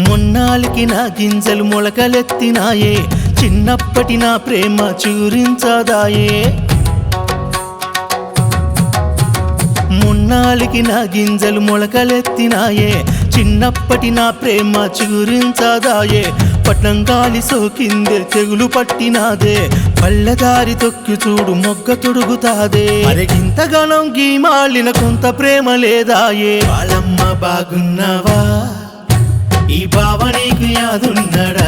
మొన్నాలికి నా గింజలు మొలకలెత్తినాయే, చిన్నప్పటి నా ప్రేమ చూరించదాయే. మొన్నాలికి నా గింజలు మొలకలెత్తినాయే, చిన్నప్పటి నా ప్రేమ చూరించదాయే. పట్నం గాలి సోకిందే, తెగులు పట్టినాదే, పల్లెదారి తొక్కి చూడు మొగ్గ తొడుగుతాదే. అరెగింతగానం గీమాలిన కొంత ప్రేమ లేదాయే. వాళ్ళమ్మ బాగున్నావా, ఈ బావ నీకు యాదున్నడా?